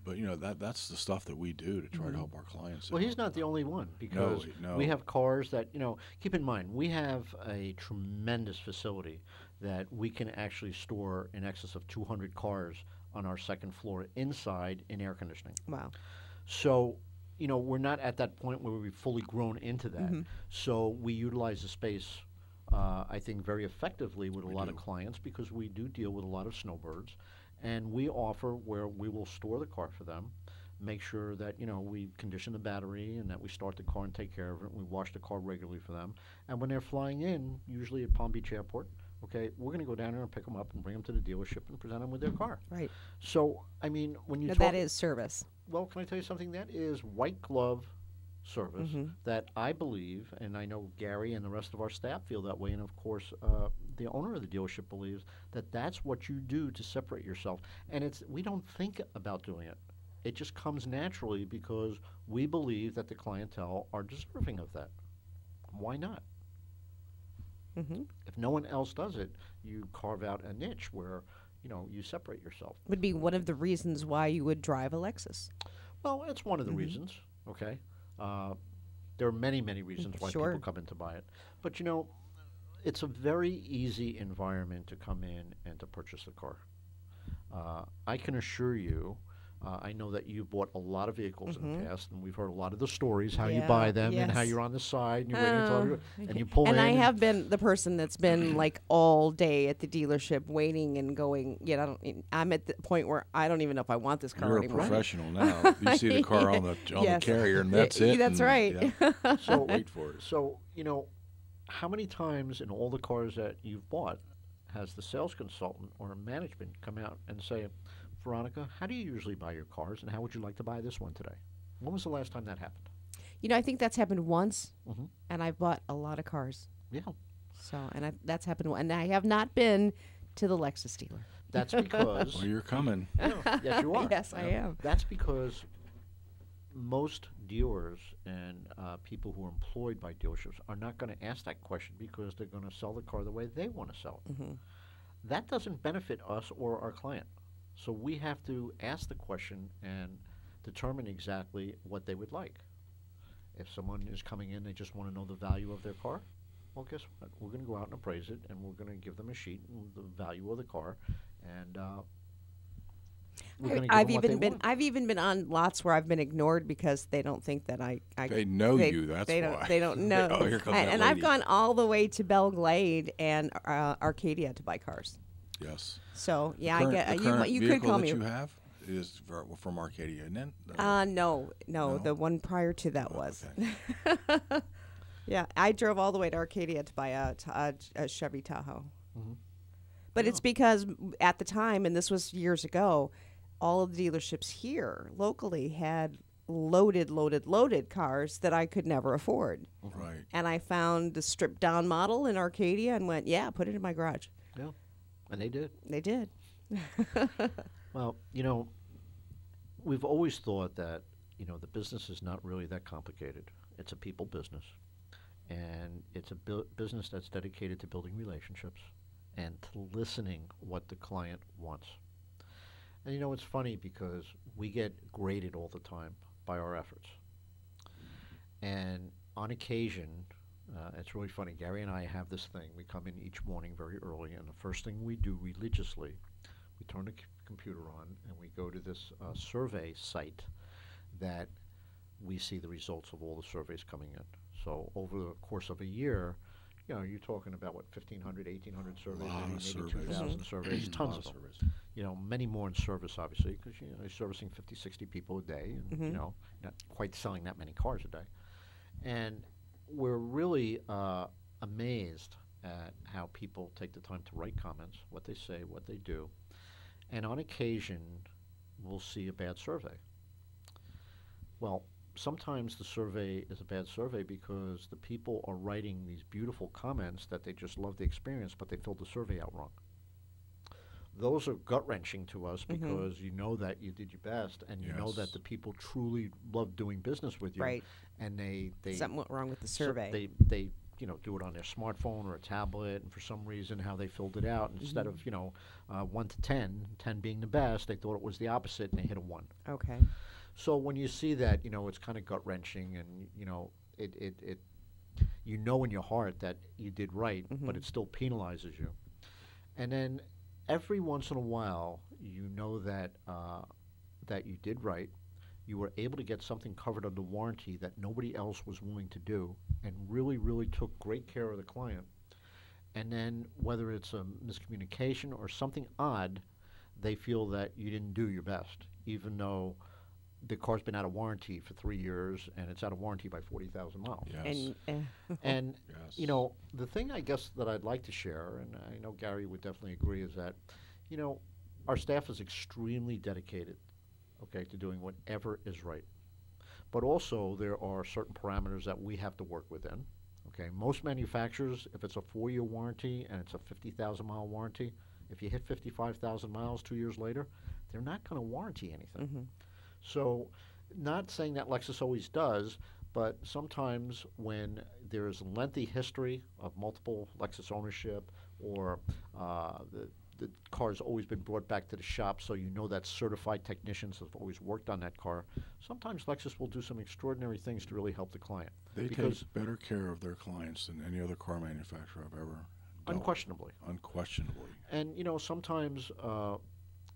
but you know, that's the stuff that we do to try to help our clients. Well, he's not the only one, because we have cars that, you know, keep in mind, we have a tremendous facility that we can actually store in excess of 200 cars on our second floor inside in air conditioning. Wow. So we're not at that point where we've fully grown into that. So we utilize the space, I think, very effectively with a lot of clients because we do deal with a lot of snowbirds. And we offer where we will store the car for them, make sure that, we condition the battery and that we start the car and take care of it. And we wash the car regularly for them. And when they're flying in, usually at Palm Beach Airport, okay, we're going to go down there and pick them up and bring them to the dealership and present them with their car. Right. So, I mean, when you Now, talk... that is service. Well, can I tell you something? That is white glove service that I believe, and I know Gary and the rest of our staff feel that way, and of course the owner of the dealership believes that that's what you do to separate yourself. And we don't think about doing it. It just comes naturally because we believe that the clientele are deserving of that. Why not? If no one else does it, you carve out a niche where, you separate yourself. Would be one of the reasons why you would drive a Lexus. Well, it's one of the reasons, okay? There are many, many reasons why people come in to buy it. But, it's a very easy environment to come in and to purchase a car. I can assure you, I know that you bought a lot of vehicles in the past, and we've heard a lot of the stories, how you buy them and how you're on the side and you're waiting until and you pull in. And I have been the person that's been like all day at the dealership waiting and going, I'm at the point where I don't even know if I want this car anymore. You're a professional now. You see the car on the carrier and that's it. That's right. So wait for it. So, how many times in all the cars that you've bought has the sales consultant or management come out and say, Veronica, how do you usually buy your cars, and how would you like to buy this one today? When was the last time that happened? I think that's happened once, and I've bought a lot of cars. Yeah. So, that's happened, and I have not been to the Lexus dealer. That's because... Well, you're coming. Yes, you are. Yes, I am. That's because most dealers and people who are employed by dealerships are not going to ask that question because they're going to sell the car the way they want to sell it. That doesn't benefit us or our client. So we have to ask the question and determine exactly what they would like. If someone is coming in, they just want to know the value of their car, well, guess what? We're going to go out and appraise it, and we're going to give them a sheet and the value of the car, and we're going to give them what they want. I've even been on lots where I've been ignored because they don't think that I they know you. That's why they don't know. Oh, here comes that and lady. I've gone all the way to Belle Glade and Arcadia to buy cars. Yes. So yeah, the I current get you could call me. Vehicle that you have is from Arcadia, isn't it? No, the one prior to that was. Okay. Yeah, I drove all the way to Arcadia to buy a Chevy Tahoe. But it's because at the time, and this was years ago, all of the dealerships here locally had loaded cars that I could never afford. Right. And I found the stripped down model in Arcadia and went, put it in my garage. Yeah. And they did. They did. Well, we've always thought that, the business is not really that complicated. It's a people business. And it's a business that's dedicated to building relationships and to listening what the client wants. And, it's funny because we get graded all the time by our efforts. And on occasion... it's really funny. Gary and I have this thing. We come in each morning very early, and the first thing we do religiously, we turn the computer on, and we go to this survey site that we see the results of all the surveys coming in. So over the course of a year, you're talking about, 1,500, 1,800 surveys, maybe 2,000 surveys, tons of them. Many more in service, obviously, because, you're servicing 50, 60 people a day, and, not quite selling that many cars a day. And we're really amazed at how people take the time to write comments, what they say, what they do. And on occasion, we'll see a bad survey. Well, sometimes the survey is a bad survey because the people are writing these beautiful comments that they just love the experience, but they filled the survey out wrong. Those are gut-wrenching to us because you know that you did your best, and you know that the people truly love doing business with you. Right. And they something went wrong with the survey. So they do it on their smartphone or a tablet, and for some reason how they filled it out, instead of 1 to 10, 10 being the best, they thought it was the opposite, and they hit a 1. Okay. So when you see that, it's kind of gut-wrenching, and it in your heart that you did right, but it still penalizes you. And then every once in a while, that that you did right, you were able to get something covered under warranty that nobody else was willing to do, and really, really took great care of the client. And then whether it's a miscommunication or something odd, they feel that you didn't do your best, even though the car's been out of warranty for 3 years and it's out of warranty by 40,000 miles. Yes. And Yes. you know, the thing I guess that I'd like to share, and I know Gary would definitely agree, is that, you know, our staff is extremely dedicated, okay, to doing whatever is right. But also there are certain parameters that we have to work within. Okay, most manufacturers, if it's a 4-year warranty and it's a 50,000 mile warranty, if you hit 55,000 miles 2 years later, they're not going to warranty anything. So, not saying that Lexus always does, but sometimes when there's lengthy history of multiple Lexus ownership, or the car's always been brought back to the shop, so you know that certified technicians have always worked on that car, sometimes Lexus will do some extraordinary things to really help the client. They take better care of their clients than any other car manufacturer I've ever dealt Unquestionably. with. Unquestionably. And, you know, sometimes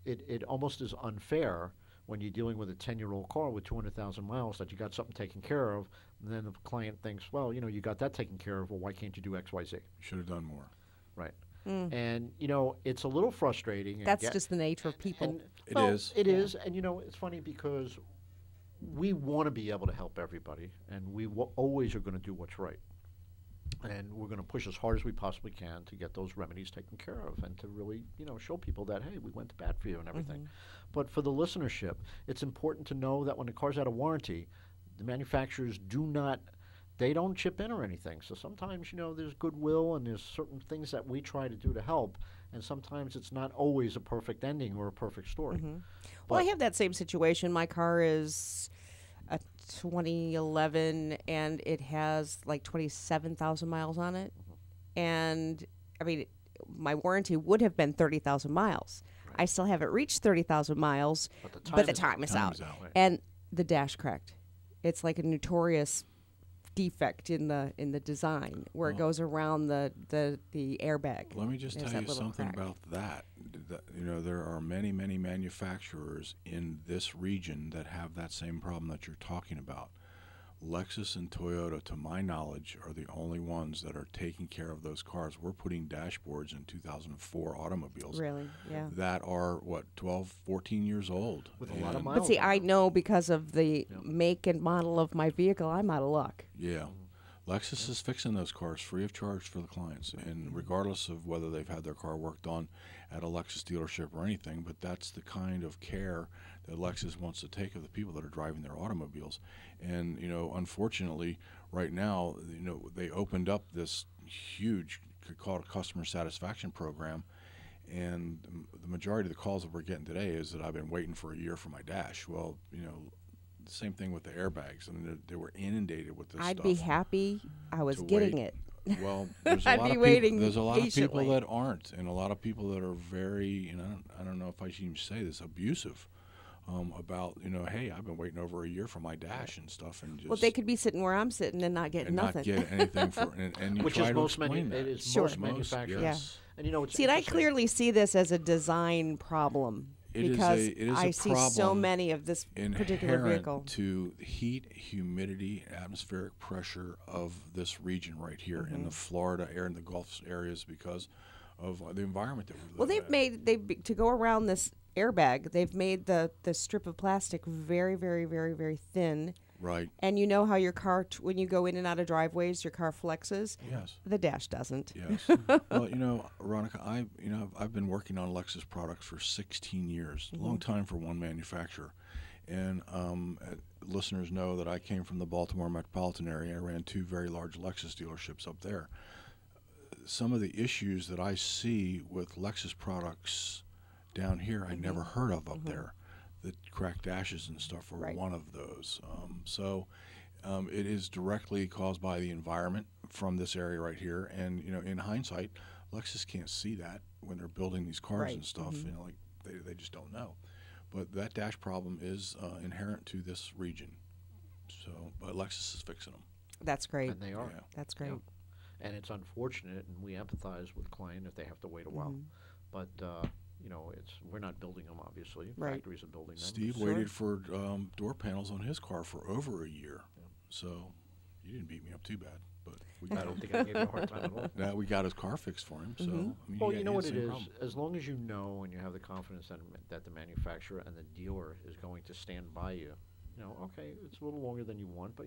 it almost is unfair when you're dealing with a 10-year-old car with 200,000 miles that you got something taken care of, and then the client thinks, well, you know, you got that taken care of, well, why can't you do X, Y, Z? You should have done more. Right. And, you know, it's a little frustrating. That's just the nature of people. It is. It is. And, you know, it's funny because we want to be able to help everybody, and we always are going to do what's right. And we're going to push as hard as we possibly can to get those remedies taken care of and to really, you know, show people that, hey, we went to bat for you and everything. But for the listenership, it's important to know that when the car's out of warranty, the manufacturers they don't chip in or anything. So sometimes, you know, there's goodwill and there's certain things that we try to do to help, and sometimes it's not always a perfect ending or a perfect story. Well, I have that same situation. My car is a 2011, and it has like 27,000 miles on it. And, I mean, my warranty would have been 30,000 miles. I still haven't reached 30,000 miles, but the time is out. Right. And the dash cracked. It's like a notorious defect in the design where it goes around the airbag. Let me just There's tell you that little something crack. about that. You know, there are many, many manufacturers in this region that have that same problem that you're talking about. Lexus and Toyota, to my knowledge, are the only ones that are taking care of those cars. We're putting dashboards in 2004 automobiles Really? Yeah. that are, 12, 14 years old. With a lot of And- miles. But see, I know because of the make and model of my vehicle, I'm out of luck. Yeah. Lexus is fixing those cars free of charge for the clients, and regardless of whether they've had their car worked on at a Lexus dealership or anything, but that's the kind of care that Lexus wants to take of the people that are driving their automobiles. And, you know, unfortunately, right now, you know, they opened up this huge, could call it a customer satisfaction program, and the majority of the calls that we're getting today is that I've been waiting for a year for my dash. Well, you know, the same thing with the airbags. I mean, they were inundated with this I'd stuff. be happy I was to getting wait. it. Well, there's a I'd lot be of waiting people. There's a lot of patiently. people that aren't, and a lot of people that are very, you know, I don't know if I should even say this, abusive about, you know, hey, I've been waiting over a year for my dash and stuff, and just Well, they could be sitting where I'm sitting and not getting and nothing. not get anything for, and you Which try is to most explain that. it is Sure. most manufacturers. yes. And you know, it's See, and I interesting. clearly see this as a design problem It is because it is I a see so problem many of this particular inherent vehicle. to the heat, humidity, atmospheric pressure of this region right here in the Florida area and the Gulf areas because of the environment that we live Well, in. to go around this airbag, they've made the strip of plastic very, very, very, very thin. Right. And you know how your car, when you go in and out of driveways, your car flexes? Yes. The dash doesn't. Yes. Well, you know, Veronica, I've been working on Lexus products for 16 years, a long time for one manufacturer. And listeners know that I came from the Baltimore metropolitan area. I ran 2 very large Lexus dealerships up there. Some of the issues that I see with Lexus products down here, I never heard of up there. The cracked dashes and stuff were one of those. It is directly caused by the environment from this area right here. And, you know, in hindsight, Lexus can't see that when they're building these cars and stuff. You know, like they just don't know. But that dash problem is inherent to this region. So, but Lexus is fixing them. That's great. And they are. Yeah. That's great. Yeah. And it's unfortunate, and we empathize with client if they have to wait a while. But, we're not building them, obviously. Right. Factories are building them. Steve waited for door panels on his car for over a year. Yeah. So you didn't beat me up too bad. But I don't think I gave you a hard time at all. now we got his car fixed for him. So I mean, Well, he you know had what the it same is. problem. As long as you know and you have the confidence that the manufacturer and the dealer is going to stand by you, okay, it's a little longer than you want, but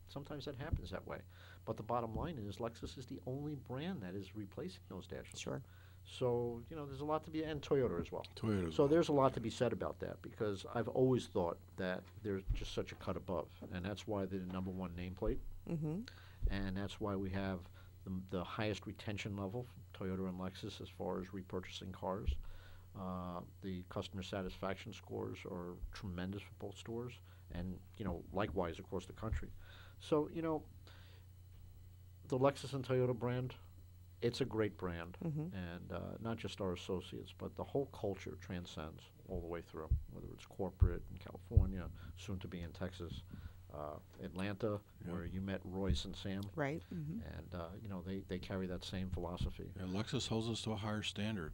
sometimes that happens that way. But the bottom line is Lexus is the only brand that is replacing those dashes. Sure. So, there's a lot to be, and Toyota as well. Toyota. So there's a lot to be said about that, because I've always thought that there's just such a cut above, and that's why they're the number one nameplate, and that's why we have the highest retention level, Toyota and Lexus, as far as repurchasing cars. The customer satisfaction scores are tremendous for both stores, and likewise across the country. So the Lexus and Toyota brand, it's a great brand, and not just our associates, but the whole culture transcends all the way through, whether it's corporate in California, soon to be in Texas, Atlanta, where you met Royce and Sam. Right. And they carry that same philosophy. Yeah, Lexus holds us to a higher standard.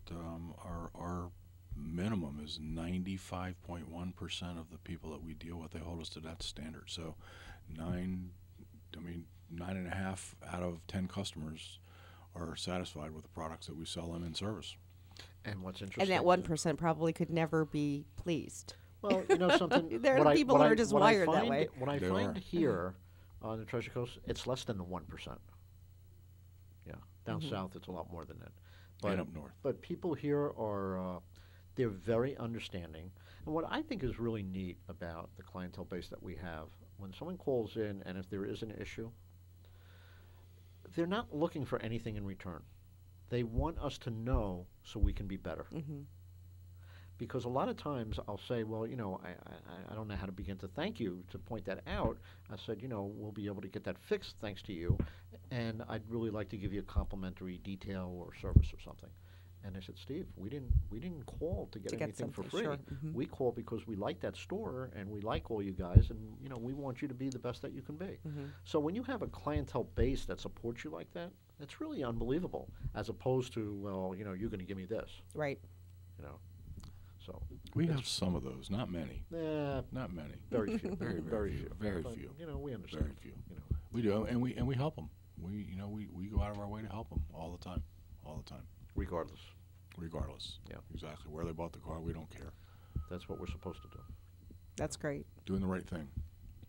Our minimum is 95.1% of the people that we deal with. They hold us to that standard. So 9.5 out of 10 customers are satisfied with the products that we sell them in service. And what's interesting, And that 1% probably could never be pleased. well, something. There are people who are just wired that way. What I They find are. here on the Treasure Coast, it's less than the 1%. Yeah, down south it's a lot more than that. But And up north. But people here are they're very understanding. And what I think is really neat about the clientele base that we have, when someone calls in and if there is an issue, they're not looking for anything in return. They want us to know so we can be better. Because a lot of times I'll say, well, I don't know how to begin to thank you to point that out. I said, we'll be able to get that fixed thanks to you, and I'd really like to give you a complimentary detail or service or something. And I said, Steve, we didn't call to get anything for free. Sure. We called because we like that store and we like all you guys, and we want you to be the best that you can be. So when you have a clientele base that supports you like that, it's really unbelievable. As opposed to, well, you're going to give me this. Right. So We have some of those, not many. Not many. Very few. Very few. Very But, few. we understand. Very few. We do, and we help them. We go out of our way to help them all the time. Regardless. Yeah. Exactly. Where they bought the car, we don't care. That's what we're supposed to do. That's great. Doing the right thing.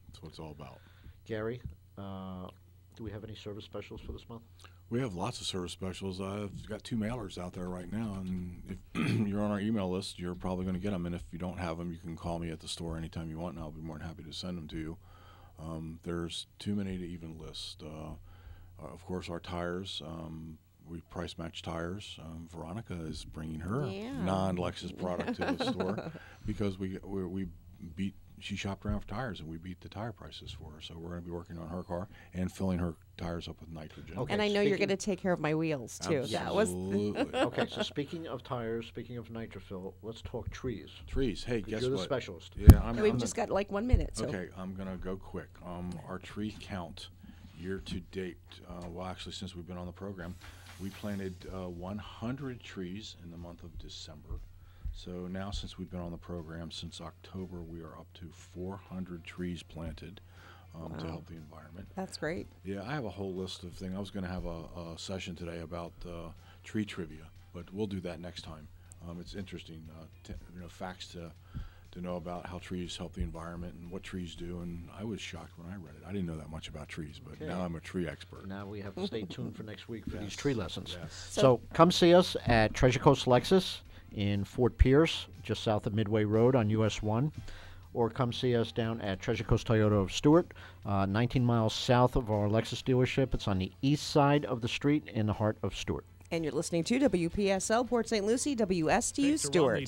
That's what it's all about. Gary, do we have any service specials for this month? We have lots of service specials. I've got 2 mailers out there right now, and if you're on our email list, you're probably going to get them. And if you don't have them, you can call me at the store anytime you want, and I'll be more than happy to send them to you. There's too many to even list. Of course, our tires. We price match tires. Veronica is bringing her non-Lexus product to the store because we beat. She shopped around for tires, and we beat the tire prices for her. So we're going to be working on her car and filling her tires up with nitrogen. Okay. And I know you're going to take care of my wheels too. Absolutely. Okay, so speaking of tires, speaking of nitrofill, let's talk trees. Trees. Hey, guess You're what? the specialist. Yeah, And we've just got like 1 minute. So. Okay, I'm going to go quick. Our tree count year to date, well, actually, since we've been on the program, we planted 100 trees in the month of December. So now, since we've been on the program, since October, we are up to 400 trees planted to help the environment. That's great. Yeah, I have a whole list of things. I was going to have a session today about tree trivia, but we'll do that next time. It's interesting, facts to know about how trees help the environment and what trees do. And I was shocked when I read it. I didn't know that much about trees, but now I'm a tree expert. Now we have to stay tuned for next week for these Yes. tree lessons. Yes. So come see us at Treasure Coast Lexus in Fort Pierce, just south of Midway Road on US 1. Or come see us down at Treasure Coast Toyota of Stuart, 19 miles south of our Lexus dealership. It's on the east side of the street in the heart of Stuart. And you're listening to WPSL Port St. Lucie, WSTU Stuart.